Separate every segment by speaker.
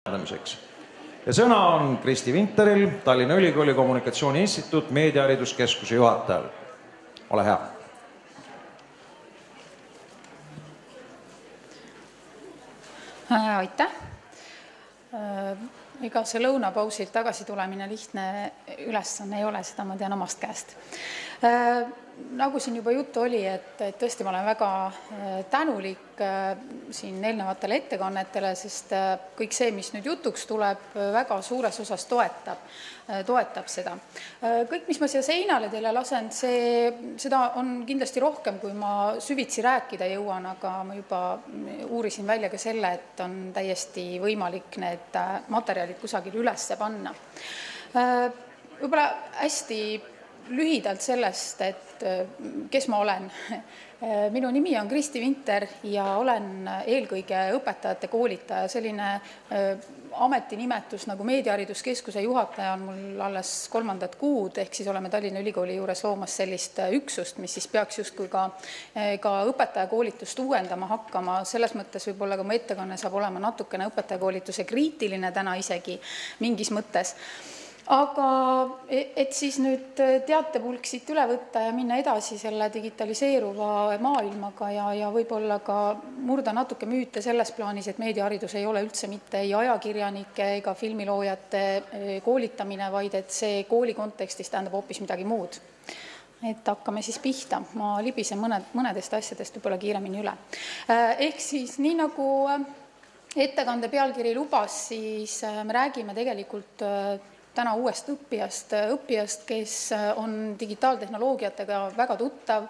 Speaker 1: Ja sõna on Kristi Vinteril, Tallinna Ülikooli Kommunikatsiooni Instituut Meediahariduskeskuse juhatajal. Ole hea.
Speaker 2: Aitäh. Ega see lõunapausilt tagasi tulemine lihtne ülesanne ei ole, seda ma tean omast käest. Nagu siin juba juttu oli, et tõesti ma olen väga tänulik siin eelnevatele ettekannetele, sest kõik see, mis nüüd jutuks tuleb, väga suures osas toetab seda. Kõik, mis ma siia seinale teile lasen, seda on kindlasti rohkem, kui ma süvitsi rääkida jõuan, aga ma juba uurisin välja ka selle, et on täiesti võimalik need materjalid kusagil ülesse panna. Võib-olla hästi lühidalt sellest, et kes ma olen. Minu nimi on Kristi Vinter ja olen eelkõige õpetajate koolitaja. Selline ametinimetus nagu Meediahariduskeskuse juhataja on mul alles 3. kuud, ehk siis oleme Tallinna Ülikooli juures loomas sellist üksust, mis siis peaks justkui ka õpetajakoolitust uuendama hakkama. Selles mõttes võib-olla ka mu ettekanne saab olema natukene õpetajakoolituse kriitiline täna isegi mingis mõttes. Aga et siis nüüd teatepulk siit üle võtta ja minna edasi selle digitaliseeruva maailmaga ja võib-olla ka murda natuke müüte selles plaanis, et meediaharidus ei ole üldse mitte ei ajakirjanike ega filmiloojate koolitamine, vaid et see kooli kontekstis tähendab hoopis midagi muud. Et hakkame siis pihta. Ma libisen mõnedest asjadest võib-olla kiiremini üle. Ehk siis nii nagu ettekande pealkiri lubas, siis me räägime tegelikult täna uuest õppijast, kes on digitaaltehnoloogiatega väga tuttav.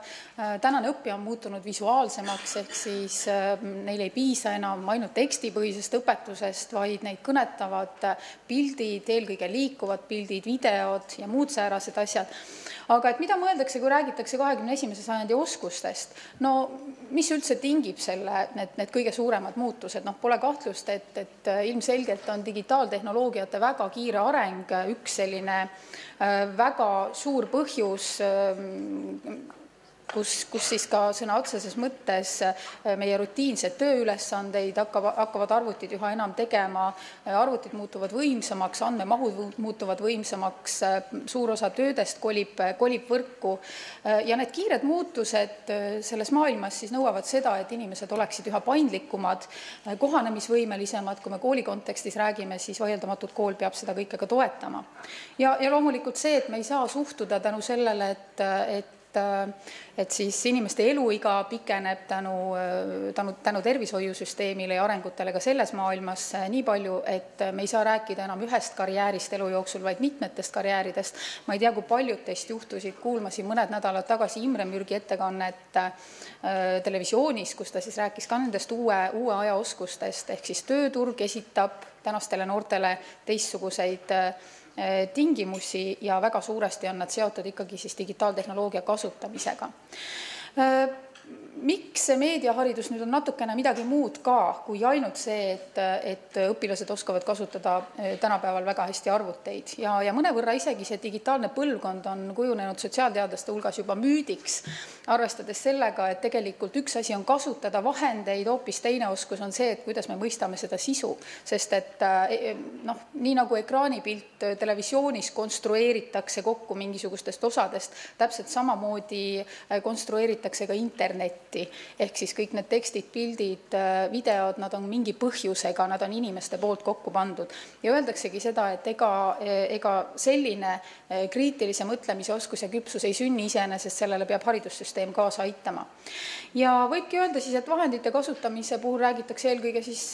Speaker 2: Tänane õppija on muutunud visuaalsemaks, ehk siis neil ei piisa enam ainult tekstipõhisest õpetusest, vaid neid kõnetavad pildid, eelkõige liikuvad pildid, videod ja muud säärased asjad. Aga et mida mõeldakse, kui räägitakse 21. sajandi oskustest? No mis üldse tingib need kõige suuremad muutused? Pole kahtlust, et ilmselgelt on digitaaltehnoloogiate väga kiire areng üks selline väga suur põhjus, kus siis ka sõna otseses mõttes meie rutiinsed tööülesandeid hakkavad arvutid üha enam tegema, arvutid muutuvad võimsamaks, andmemahud muutuvad võimsamaks, suur osa töödest kolib võrku ja need kiired muutused selles maailmas siis nõuavad seda, et inimesed oleksid üha paindlikumad, kohanemisvõimelisemad, kui me kooli kontekstis räägime, siis vaieldamatult kool peab seda kõike ka toetama. Ja loomulikult see, et me ei saa suhtuda tänu sellele, et siis inimeste eluiga pikeneb tänu tervishoiusüsteemile ja arengutele ka selles maailmas nii palju, et me ei saa rääkida enam ühest karjäärist elu jooksul, vaid mitmetest karjääridest. Ma ei tea, kui paljud teist juhtusid, kuulmasin mõned nädalad tagasi Imre Mürgi ettekannet televisioonis, kus ta siis rääkis ka nendest uue aja oskustest, ehk siis tööturg esitab tänastele noortele teistsuguseid tingimusi ja väga suuresti on nad seotud ikkagi siis digitaaltehnoloogia kasutamisega. Miks see meediaharidus nüüd on natukene midagi muud ka, kui ainult see, et õpilased oskavad kasutada tänapäeval väga hästi arvuteid. Ja mõnevõrra isegi see digitaalne põlvkond on kujunenud sotsiaalteadlaste hulgas juba müüdiks, arvestades sellega, et tegelikult üks asi on kasutada vahendeid, hoopis teine oskus on see, et kuidas me mõistame seda sisu. Sest et nii nagu ekraanipilt televisioonis konstrueeritakse kokku mingisugustest osadest, täpselt samamoodi konstrueeritakse ka internetti. Ehk siis kõik need tekstid, pildid, videod, nad on mingi põhjusega, nad on inimeste poolt kokku pandud. Ja öeldaksegi seda, et ega selline kriitilise mõtlemise oskus ja küpsus ei sünni iseenesest, sellele peab haridussüsteem kaasa aitama. Ja võibki öelda siis, et vahendite kasutamise puhul räägitakse eelkõige siis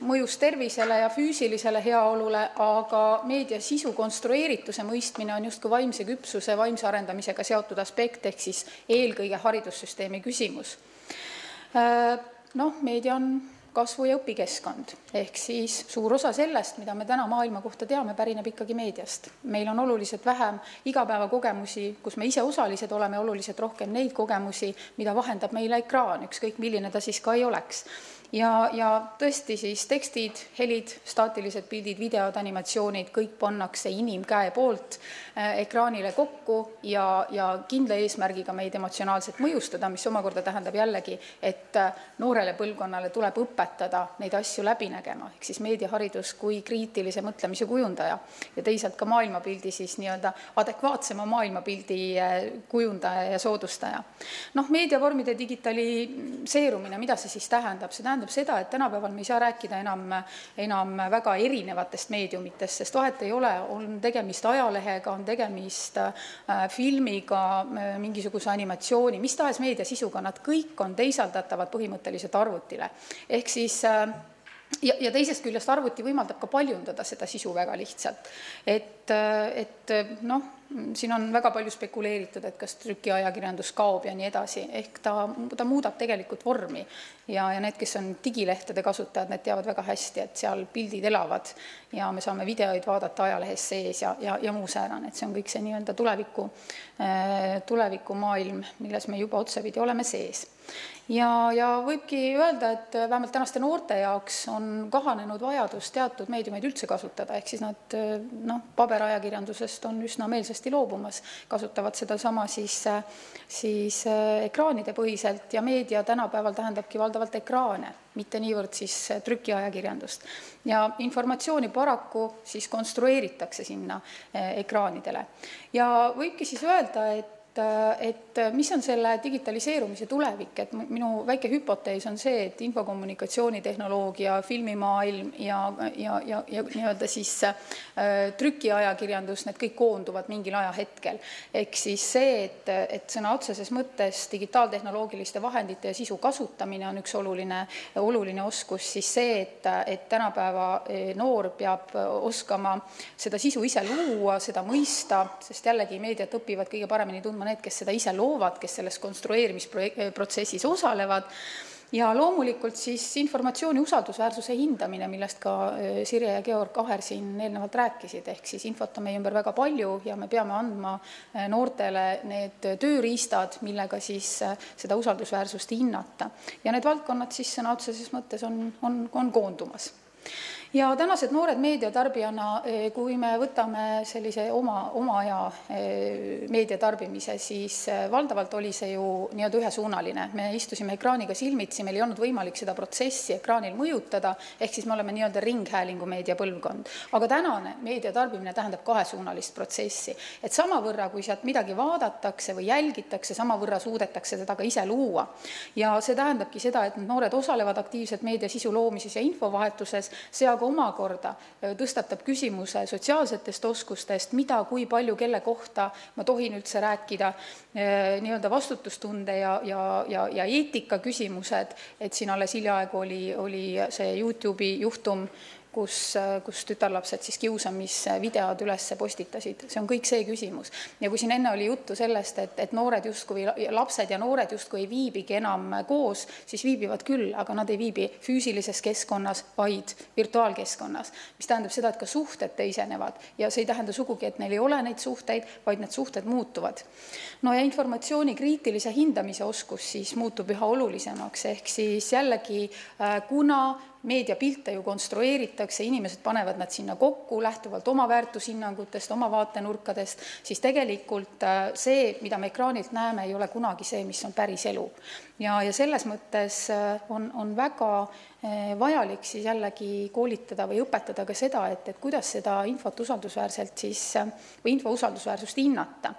Speaker 2: mõjust tervisele ja füüsilisele heaolule, aga meedia sisu konstrueerituse mõistmine on justkui vaimse küpsuse, vaimse arendamisega seotud aspekt, ehk siis eelkõige haridussüsteemi küsimus. Meedia on kasvu- ja õpikeskkond, ehk siis suur osa sellest, mida me täna maailma kohta teame, pärineb ikkagi meediast. Meil on oluliselt vähem igapäevakogemusi, kus me ise osalised oleme, oluliselt rohkem neid kogemusi, mida vahendab meile ekraan, ükskõik milline ta siis ka ei oleks. ja tõesti siis tekstid, helid, staatilised pildid, videod, animatsioonid, kõik pannakse inimkäe poolt ekraanile kokku ja kindla eesmärgiga meid emotsionaalselt mõjustada, mis omakorda tähendab jällegi, et noorele põlvkonnale tuleb õpetada neid asju läbi nägema, ehk siis meediaharidus kui kriitilise mõtlemise kujundaja ja teisalt ka maailmapildi siis nii-öelda adekvaatsema maailmapildi kujundaja ja soodustaja. Meediavormide digitaliseerumine, mida see siis tähendab? See tähendab seda, et tänapäeval me ei saa rääkida enam väga erinevatest meediumitest, sest vahet ei ole, on tegemist ajalehega, on tegemist filmiga, mingisuguse animatsiooni, mis tahes meediasisuga, nad kõik on teisaldatavad põhimõtteliselt arvutile. Ehk siis ja teisest küljest arvuti võimaldab ka paljundada seda sisu väga lihtsalt. Siin on väga palju spekuleeritud, et kas trükiajakirjandus kaob ja nii edasi, ehk ta muudab tegelikult vormi ja need, kes on digilehtede kasutajad, need teavad väga hästi, et seal pildid elavad ja me saame videoid vaadata ajalehes sees ja muu säärane, et see on kõik see nii-öelda tuleviku maailm, milles me juba otsapidi oleme sees. Ja võibki öelda, et vähemalt tänaste noorte jaoks on kahanenud vajadus teatud meediumeid üldse kasutada, ehk siis nad paberajakirjandusest on üsna meelsasti loobumas, kasutavad seda sama siis ekraanide põhiselt ja meedia tänapäeval tähendabki valdavalt ekraane, mitte niivõrd siis trükiajakirjandust. Ja informatsiooni paraku siis konstrueeritakse sinna ekraanidele. Ja võibki siis öelda, et mis on selle digitaliseerumise tulevik, et minu väike hüpotees on see, et infokommunikatsioonitehnoloogia, filmimaailm ja nii-öelda siis trükiajakirjandus, need kõik koonduvad mingil ajahetkel. Ehk siis see, et sõna otseses mõttes digitaaltehnoloogiliste vahendite ja sisu kasutamine on üks oluline oskus, siis see, et tänapäeva noor peab oskama seda sisu ise luua, seda mõista, sest jällegi meediat õpivad kõige paremini tundma need, kes seda ise loovad, kes selles konstrueerimisprotsessis osalevad ja loomulikult siis informatsiooni usaldusväärsuse hindamine, millest ka Sirje ja Georg Aher siin eelnevalt rääkisid, ehk siis infot on meie ümber väga palju ja me peame andma noortele need tööriistad, millega siis seda usaldusväärsust hinnata. Ja need valdkonnad siis sõna otseses mõttes on koondumas. Ja tänased noored meediatarbijana, kui me võtame sellise oma aja meediatarbimise, siis valdavalt oli see ju nii-öelda ühesuunaline. Me istusime ekraaniga silmitsi, meil ei olnud võimalik seda protsessi ekraanil mõjutada, ehk siis me oleme nii-öelda ringhäälingu meediapõlvkond. Aga tänane meediatarbimine tähendab kahesuunalist protsessi. Et samavõrra, kui sealt midagi vaadatakse või jälgitakse, samavõrra suudetakse seda ka ise luua. Ja see tähendabki seda, et noored osalevad aktiivselt meediasisu loomises ja infovahetuses, see aga omakorda tõstatab küsimuse sotsiaalsetest oskustest, mida, kui palju, kelle kohta ma tohin üldse rääkida, nii-öelda vastutustunde ja eetika küsimused, et siin alles hiljaaegu oli see YouTube'i juhtum, kus tütarlapsed siis kiusamisvideod üles postitasid. See on kõik see küsimus. Ja kui siin enne oli juttu sellest, et noored justkui, lapsed ja noored justkui ei viibigi enam koos, siis viibivad küll, aga nad ei viibi füüsilises keskkonnas, vaid virtuaalkeskkonnas. Mis tähendab seda, et ka suhted teisenevad. Ja see ei tähenda sugugi, et neil ei ole neid suhteid, vaid need suhted muutuvad. No ja informatsiooni kriitilise hindamise oskus siis muutub üha olulisemaks. Ehk siis jällegi, kuna meediapilte ju konstrueeritakse, inimesed panevad nad sinna kokku lähtuvalt oma väärtushinnangutest, oma vaatenurkadest, siis tegelikult see, mida me ekraanilt näeme, ei ole kunagi see, mis on päris elu. Ja selles mõttes on väga vajalik siis jällegi koolitada või õpetada ka seda, et kuidas seda infot usaldusväärselt siis, või info usaldusväärsust hinnata.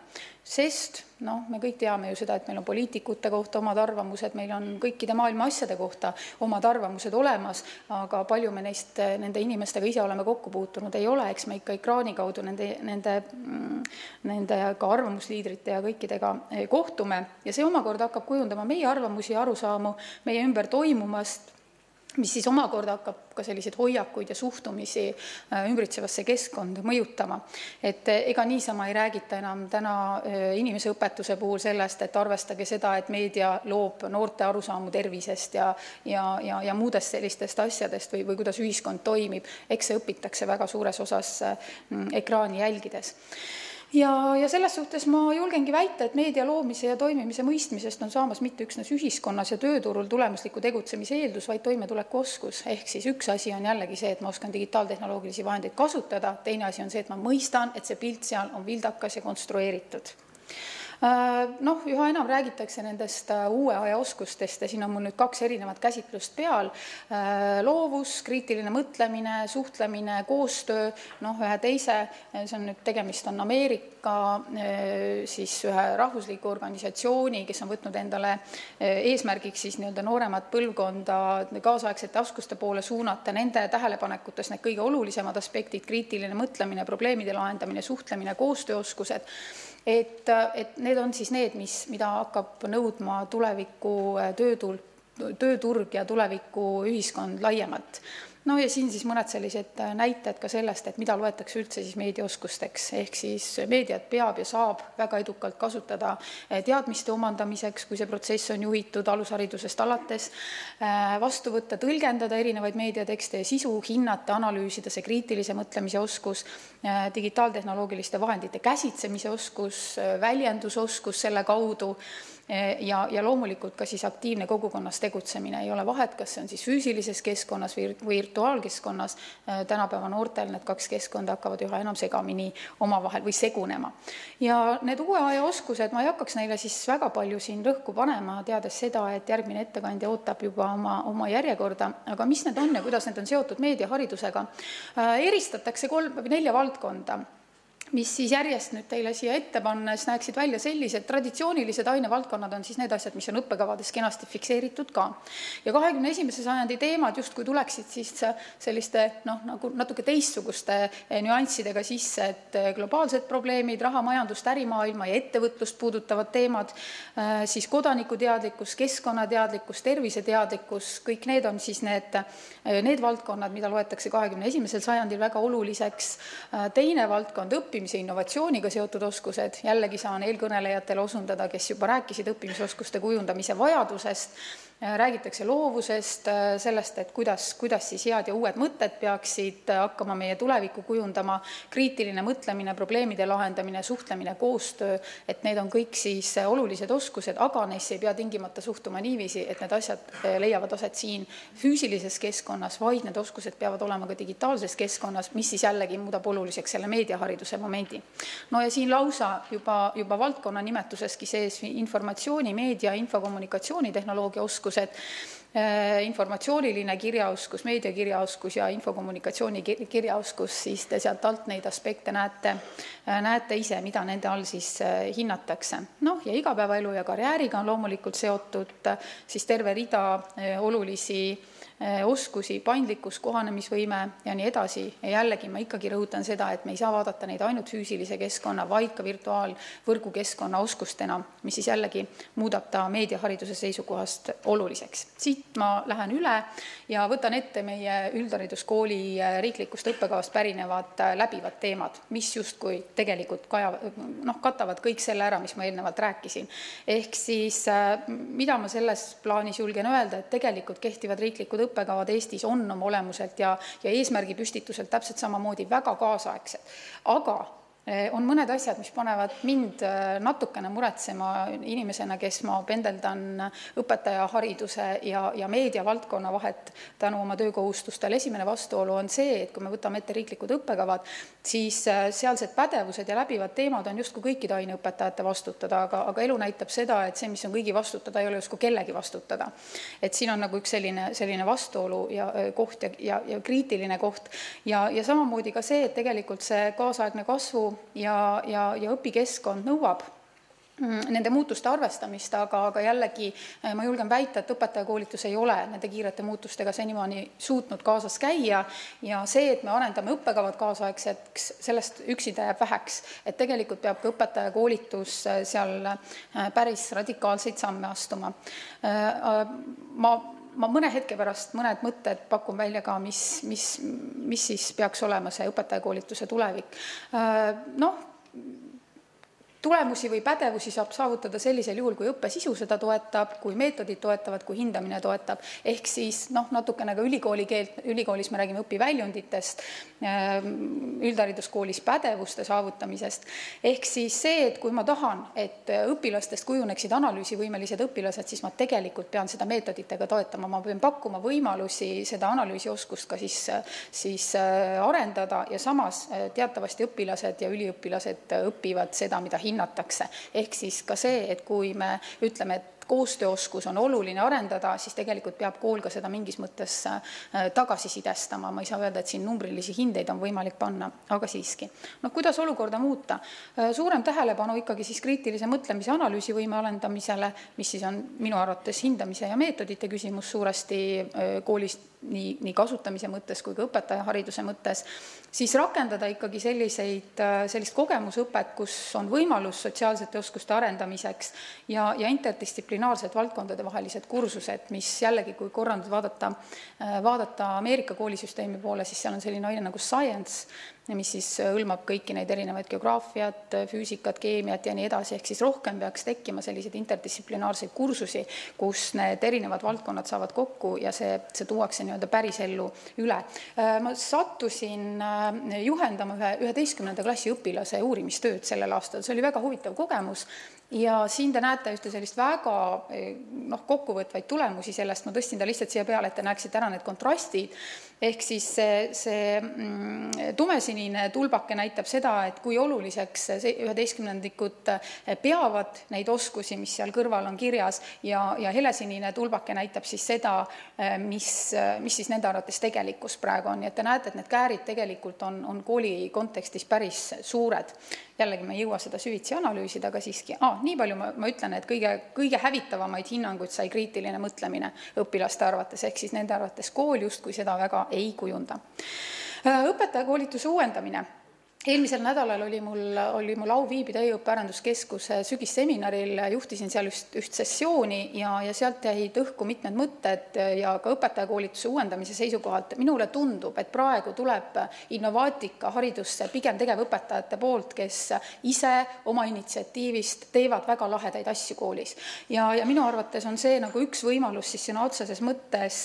Speaker 2: Sest me kõik teame ju seda, et meil on poliitikute kohta omad arvamused, meil on kõikide maailma asjade kohta omad arvamused olemas, aga palju me nende inimestega ise oleme kokku puutunud ei ole, eks me ikka ekraani kaudu nende ka arvamusliidrite ja kõikidega kohtume ja see omakorda hakkab kujundama meie arvamusi ja arusaamu meie ümber toimumast, mis siis omakorda hakkab ka selliseid hoiakuid ja suhtumisi ümbritsevasse keskkonda mõjutama. Et ega niisama ei räägita enam täna inimese õpetuse puhul sellest, et arvestage seda, et meedia loob noorte arusaamu tervisest ja muudest sellistest asjadest või kuidas ühiskond toimib. Eks see õpitakse väga suures osas ekraani jälgides. Ja selles suhtes ma julgengi väita, et meedia loomise ja toimimise mõistmisest on saamas mitte üksnes ühiskonnas ja tööturul tulemusliku tegutsemise eeldus, vaid toimetuleku oskus. Ehk siis üks asi on jällegi see, et ma oskan digitaaltehnoloogilisi vahendeid kasutada, teine asi on see, et ma mõistan, et see pilt seal on vildakas ja konstrueeritud. Üha enam räägitakse nendest uue aja oskustest ja siin on mul nüüd 2 erinevat käsitlust peal. Loovus, kriitiline mõtlemine, suhtlemine, koostöö, ühe teise, see on nüüd tegemist on Ameerika siis ühe rahvusliku organisatsiooni, kes on võtnud endale eesmärgiks siis nooremat põlvkonda kaasaegsete oskuste poole suunata, nende tähelepanekutes need kõige olulisemad aspektid, kriitiline mõtlemine, probleemide lahendamine, suhtlemine, koostööoskused, et need on siis need, mida hakkab nõudma tuleviku tööturg ja tuleviku ühiskond laiemalt. Ja siin siis mõned sellised näited ka sellest, et mida loetakse üldse siis meediaoskusteks. Ehk siis meediat peab ja saab väga edukalt kasutada teadmiste omandamiseks, kui see protsess on juhitud alusharidusest alates, vastu võtta, tõlgendada erinevaid meediatekste ja sisu, hinnata, analüüsida see kriitilise mõtlemise oskus, digitaaltehnoloogiliste vahendite käsitsemise oskus, väljendusoskus selle kaudu, ja loomulikult ka siis aktiivne kogukonnas tegutsemine. Ei ole vahet, kas see on siis füüsilises keskkonnas või virtuaalkeskkonnas. Tänapäeva noortel need 2 keskkonda hakkavad üha enam segamini omavahel või segunema. Ja need uue aja oskused, ma ei hakkaks neile siis väga palju siin rõhku panema, teades seda, et järgmine ettekandja ootab juba oma järjekorda. Aga mis need on ja kuidas need on seotud meediaharidusega? Eristatakse 3 või 4 valdkonda, mis siis järjest nüüd teile siia ette pannes näeksid välja sellised traditsioonilised ainevaldkonnad on siis need asjad, mis on õppekavades kenasti fikseeritud ka. Ja 21. sajandi teemad justkui tuleksid siis selliste nagu natuke teistsuguste nüanssidega sisse, et globaalsed probleemid, raha, majandust, ärimaailma ja ettevõtlust puudutavad teemad, siis kodanikuteadlikkus, keskkonnateadlikkus, terviseteadlikkus, kõik need on siis need valdkonnad, mida loetakse 21. sajandil väga oluliseks. Teine valdkond, õppimise innovatsiooniga seotud oskused, jällegi saan eelkõnelejatele osundada, kes juba rääkisid õppimisoskuste kujundamise vajadusest, räägitakse loovusest, sellest, et kuidas siis head ja uued mõtted peaksid hakkama meie tulevikku kujundama, kriitiline mõtlemine, probleemide lahendamine, suhtlemine, koostöö, et need on kõik siis olulised oskused, aga neisse ei pea tingimata suhtuma niiviisi, et need asjad leiavad aset siin füüsilises keskkonnas, vaid need oskused peavad olema ka digitaalses keskkonnas, mis siis jällegi muudab oluliseks selle meediahariduse momendi. Ja siin lausa juba valdkonna nimetuseski sees informatsiooni, meedia, infokommunikatsioonitehnoloogia oskus, informatsiooniline kirjaoskus, meediakirjaoskus ja infokommunikatsiooni kirjaoskus, siis te sealt alt neid aspekte näete ise, mida nende all siis hinnatakse. Ja igapäevaelu ja karjääriga on loomulikult seotud siis terve rida olulisi oskusi, paindlikkus, kohanemisvõime ja nii edasi. Ja jällegi ma ikkagi rõhutan seda, et me ei saa vaadata neid ainult füüsilise keskkonna, vaid ka virtuaalvõrgukeskkonna oskustena, mis siis jällegi muudab ta meediahariduse seisukohast oluliseks. Siit ma lähen üle ja võtan ette meie üldhariduskooli riiklikust õppekavast pärinevad läbivad teemad, mis justkui tegelikult katavad kõik selle ära, mis ma eelnevalt rääkisin. Ehk siis, mida ma selles plaanis julgen öelda, et tegelikult kehtivad riiklikud õppekavad Eestis on oma olemuselt ja eesmärgi püstituselt täpselt samamoodi väga kaasaegsed. Aga on mõned asjad, mis panevad mind natukene muretsema inimesena, kes ma pendeldan õpetaja hariduse ja meedia valdkonna vahet tänu oma töökohustustel. Esimene vastuolu on see, et kui me võtame ette riiklikud õppekavad, siis sealsed pädevused ja läbivad teemad on justkui kõikide aineõpetajate vastutada, aga elu näitab seda, et see, mis on kõigi vastutada, ei ole justkui kellegi vastutada. Et siin on nagu üks selline vastuolu ja koht ja kriitiline koht. Ja samamoodi ka see, et tegelikult see kaasaegne kasvu ja õpikeskkond nõuab nende muutuste arvestamist, aga jällegi ma julgen väita, et õpetajakoolitus ei ole nende kiirete muutustega senimaani suutnud kaasas käia ja see, et me arendame õppekavad kaasaegseks, sellest üksinda jääb väheks, et tegelikult peab ka õpetajakoolitus seal päris radikaalseid samme astuma. Ma mõne hetke pärast mõned mõtted pakun välja ka, mis siis peaks olema see õpetajakoolituse tulevik. Tulemusi või pädevusi saab saavutada sellisel juhul, kui õppesisu seda toetab, kui meetodid toetavad, kui hindamine toetab. Ehk siis natukene ka ülikoolis me räägime õpiväljunditest, üldhariduskoolis pädevuste saavutamisest. Ehk siis see, et kui ma tahan, et õpilastest kujuneksid analüüsivõimelised õpilased, siis ma tegelikult pean seda meetoditega toetama. Ma pean pakkuma võimalusi seda analüüsioskust ka siis arendada ja samas teatavasti õpilased ja üliõpilased õpivad seda, mida hinnatakse. Ehk siis ka see, et kui me ütleme, et koostööoskus on oluline arendada, siis tegelikult peab kool ka seda mingis mõttes tagasisidestama. Ma ei saa öelda, et siin numbrilisi hindeid on võimalik panna, aga siiski. Kuidas olukorda muuta? Suurem tähelepanu ikkagi siis kriitilise mõtlemise analüüsivõime arendamisele, mis siis on minu arvates hindamise ja meetodite küsimus suuresti koolis nii kasutamise mõttes kui ka õpetajahariduse mõttes, siis rakendada ikkagi sellist kogemusõpet, kus on võimalus sotsiaalsete oskuste arendamiseks ja interdistsiplinaarsed valdkondade vahelised kursused, mis jällegi, kui korranud vaadata Ameerika koolisüsteemi poole, siis seal on selline aine nagu science, mis siis hõlmab kõiki neid erinevaid geograafiat, füüsikat, keemiat ja nii edasi, ehk siis rohkem peaks tekkima selliseid interdistsiplinaarseid kursusi, kus need erinevad valdkonnad saavad kokku ja see tuuakse nii-öelda päris ellu üle. Ma sattusin juhendama 11. klassi õpilase uurimistööd sellel aastal, see oli väga huvitav kogemus ja siin te näete ühte sellist väga kokkuvõtvaid tulemusi sellest, ma tõstin ta lihtsalt siia peale, et te näeksite ära need kontrastid, ehk siis see tumesinine tulbake näitab seda, et kui oluliseks 11-ndikud peavad neid oskusi, mis seal kõrval on kirjas ja helesinine tulbake näitab siis seda, mis siis nende arvates tegelikkus praegu on. Nii et te näete, et need käärid tegelikult on kooli kontekstis päris suured. Jällegi me ei jõua seda süvitsi analüüsida, aga siiski. Nii palju ma ütlen, et kõige hävitavamaid hinnanguid sai kriitiline mõtlemine õpilaste arvates, ehk siis nende arvates kool justkui seda väga ei kujunda. Õpetajakoolituse uuendamine. Eelmisel nädalal oli mul au viibida e-õppearenduskeskuse sügisseminaril, juhtisin seal üht sessiooni ja sealt jäid õhku mitmed mõtted ja ka õpetajakoolituse uuendamise seisukohalt. Minule tundub, et praegu tuleb innovaatika haridusse pigem tegevõpetajate poolt, kes ise oma initsiatiivist teevad väga lahedaid asju koolis. Ja minu arvates on see nagu üks võimalus siis sõna otseses mõttes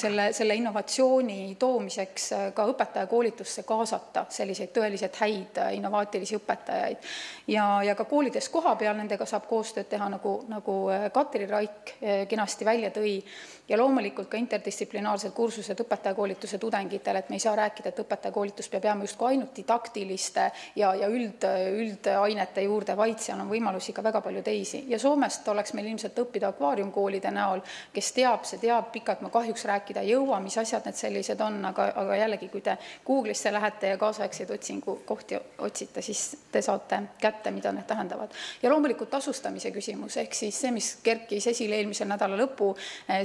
Speaker 2: selle innovatsiooni toomiseks ka õpetajakoolitusse kaasata selliseid tõeliselt häid innovaatilisi õpetajaid. Ja ka koolides koha peal nendega saab koostööd teha, nagu Katri Raik kenasti välja tõi. Ja loomulikult ka interdistsiplinaarsed kursused õpetajakoolituse tudengitele, et me ei saa rääkida, et õpetajakoolitus peab jääma justkui ainult didaktiliste ja üldainete juurde, vaid seal on võimalusi ka väga palju teisi. Ja Soomest oleks meil ilmselt õppida akvaariumkoolide näol, kes teab, pikalt ma kahjuks rääkida ei jõua, mis asjad need sellised on, aga jällegi, kui te Google'isse lähete ja kaasaegseid otsingukohti otsite, siis te saate kätte, mida need tähendavad. Ja loomulikult tasustamise küsimus, ehk siis see, mis kerkis esile eelmisel nädala lõpu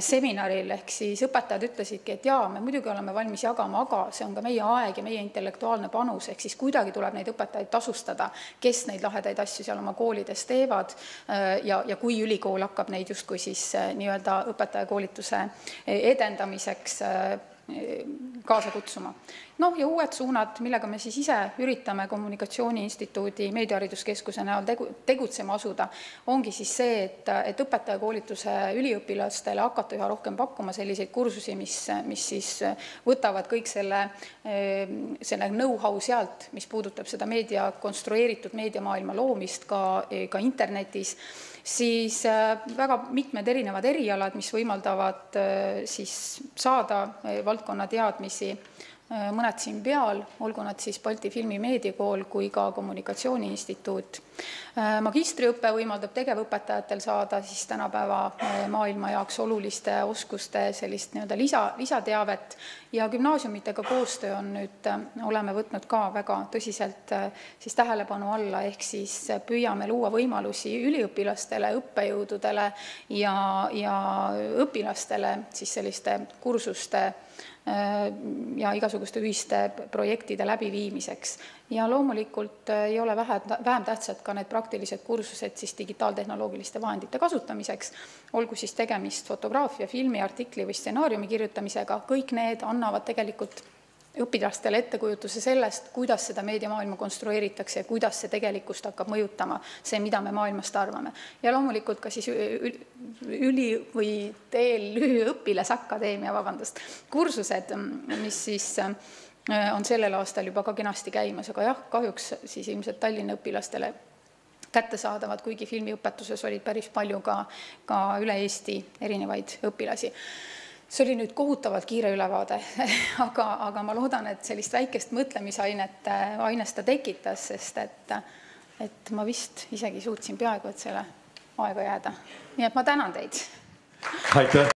Speaker 2: seminaril, ehk siis õpetajad ütlesidki, et jaa, me muidugi oleme valmis jagama, aga see on ka meie aeg ja meie intellektuaalne panus, ehk siis kuidagi tuleb neid õpetajaid tasustada, kes neid lahedaid asju seal oma koolides teevad ja kui ülikool hakkab neid justkui siis nii-öelda õpetajakoolituse edendamiseks kaasa kutsuma. Ja uued suunad, millega me siis ise üritame Kommunikatsiooni Instituudi meediahariduskeskuse näol tegutsema asuda, ongi siis see, et õpetajakoolituse üliõpilastele hakata üha rohkem pakkuma selliseid kursusi, mis siis võtavad kõik selle know-how sealt, mis puudutab seda konstrueeritud meediamaailma loomist ka internetis, siis väga mitmed erinevad erialad, mis võimaldavad siis saada valdkonna teadmisi, mõned siin peal, olgu nad siis Balti Filmimeediakool kui ka Kommunikatsiooni Instituut. Magistriõppe võimaldab tegevõpetajatel saada siis tänapäeva maailma jaoks oluliste oskuste sellist lisateavet ja gümnaasiumitega koostöö on nüüd, oleme võtnud ka väga tõsiselt siis tähelepanu alla, ehk siis püüame luua võimalusi üliõpilastele, õppejõududele ja õpilastele siis selliste kursuste ja igasuguste ühiste projektide läbiviimiseks. Ja loomulikult ei ole vähem tähtsad ka need praktilised kursused siis digitaaltehnoloogiliste vahendite kasutamiseks, olgu siis tegemist fotograafia, filmi, artikli või stsenaariumi kirjutamisega, kõik need annavad tegelikult õpilastele ettekujutuse sellest, kuidas seda meediamaailma konstrueeritakse ja kuidas see tegelikkust hakkab mõjutama, see, mida me maailmast arvame. Ja loomulikult ka siis õpilasakadeemia, kursused, mis siis on sellel aastal juba ka kenasti käimas, aga jah, kahjuks siis ilmselt Tallinna õpilastele kättesaadavad, kuigi filmiõpetuses olid päris palju ka üle Eesti erinevaid õpilasi. See oli nüüd kohutavalt kiire ülevaade, aga ma loodan, et sellist väikest mõtlemisainet ta tekitas, sest et ma vist isegi suutsin peaaegu, et selle aega jääda. Nii et ma tänan teid.
Speaker 1: Aitäh!